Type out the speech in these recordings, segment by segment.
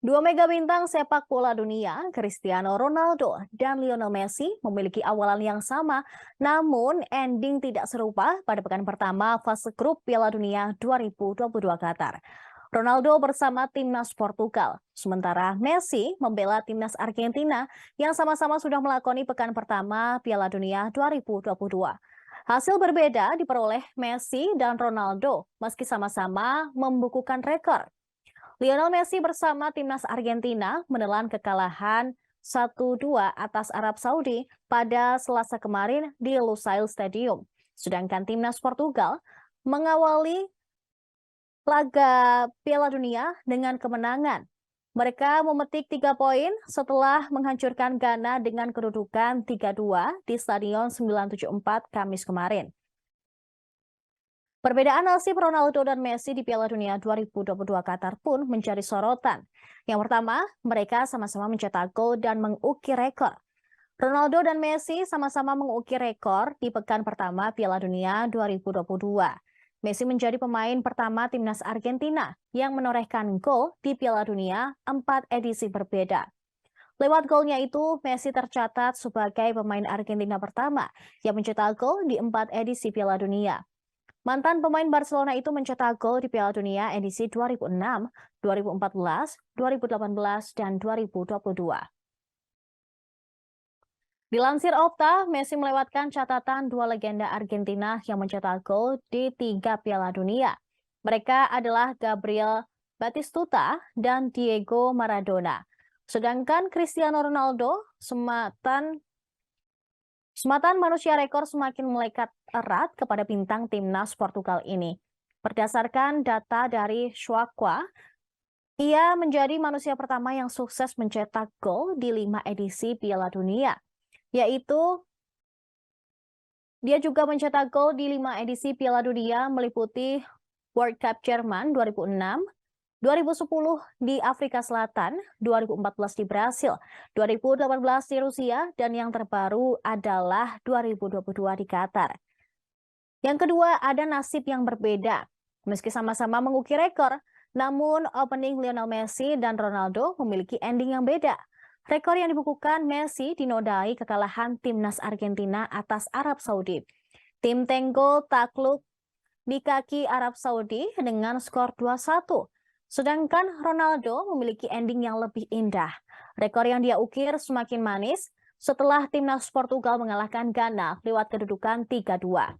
Dua mega bintang sepak bola dunia, Cristiano Ronaldo dan Lionel Messi memiliki awalan yang sama, namun ending tidak serupa pada pekan pertama fase grup Piala Dunia 2022 Qatar. Ronaldo bersama timnas Portugal, sementara Messi membela timnas Argentina yang sama-sama sudah melakoni pekan pertama Piala Dunia 2022. Hasil berbeda diperoleh Messi dan Ronaldo meski sama-sama membukukan rekor. Lionel Messi bersama timnas Argentina menelan kekalahan 1-2 atas Arab Saudi pada Selasa kemarin di Lusail Stadium. Sedangkan timnas Portugal mengawali laga Piala Dunia dengan kemenangan. Mereka memetik 3 poin setelah menghancurkan Ghana dengan kedudukan 3-2 di Stadion 974 Kamis kemarin. Perbedaan nasib Ronaldo dan Messi di Piala Dunia 2022 Qatar pun menjadi sorotan. Yang pertama, mereka sama-sama mencetak gol dan mengukir rekor. Ronaldo dan Messi sama-sama mengukir rekor di pekan pertama Piala Dunia 2022. Messi menjadi pemain pertama timnas Argentina yang menorehkan gol di Piala Dunia 4 edisi berbeda. Lewat golnya itu, Messi tercatat sebagai pemain Argentina pertama yang mencetak gol di 4 edisi Piala Dunia. Mantan pemain Barcelona itu mencetak gol di Piala Dunia edisi 2006, 2014, 2018, dan 2022. Dilansir Opta, Messi melewatkan catatan dua legenda Argentina yang mencetak gol di 3 Piala Dunia. Mereka adalah Gabriel Batistuta dan Diego Maradona. Sedangkan Cristiano Ronaldo, sematan manusia rekor semakin melekat erat kepada bintang timnas Portugal ini. Berdasarkan data dari Shuaqua, ia menjadi manusia pertama yang sukses mencetak gol di 5 edisi Piala Dunia, yaitu dia juga mencetak gol di 5 edisi Piala Dunia meliputi World Cup Jerman 2006, 2010 di Afrika Selatan, 2014 di Brasil, 2018 di Rusia, dan yang terbaru adalah 2022 di Qatar. Yang kedua, ada nasib yang berbeda. Meski sama-sama mengukir rekor, namun opening Lionel Messi dan Ronaldo memiliki ending yang beda. Rekor yang dibukukan Messi dinodai kekalahan timnas Argentina atas Arab Saudi. Tim Tengo takluk di kaki Arab Saudi dengan skor 2-1. Sedangkan Ronaldo memiliki ending yang lebih indah. Rekor yang dia ukir semakin manis setelah timnas Portugal mengalahkan Ghana lewat kedudukan 3-2.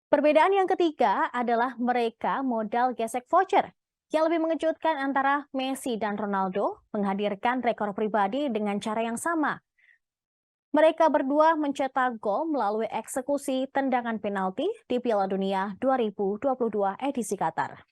Perbedaan yang ketiga adalah mereka modal gesek voucher. Yang lebih mengejutkan antara Messi dan Ronaldo menghadirkan rekor pribadi dengan cara yang sama. Mereka berdua mencetak gol melalui eksekusi tendangan penalti di Piala Dunia 2022 edisi Qatar.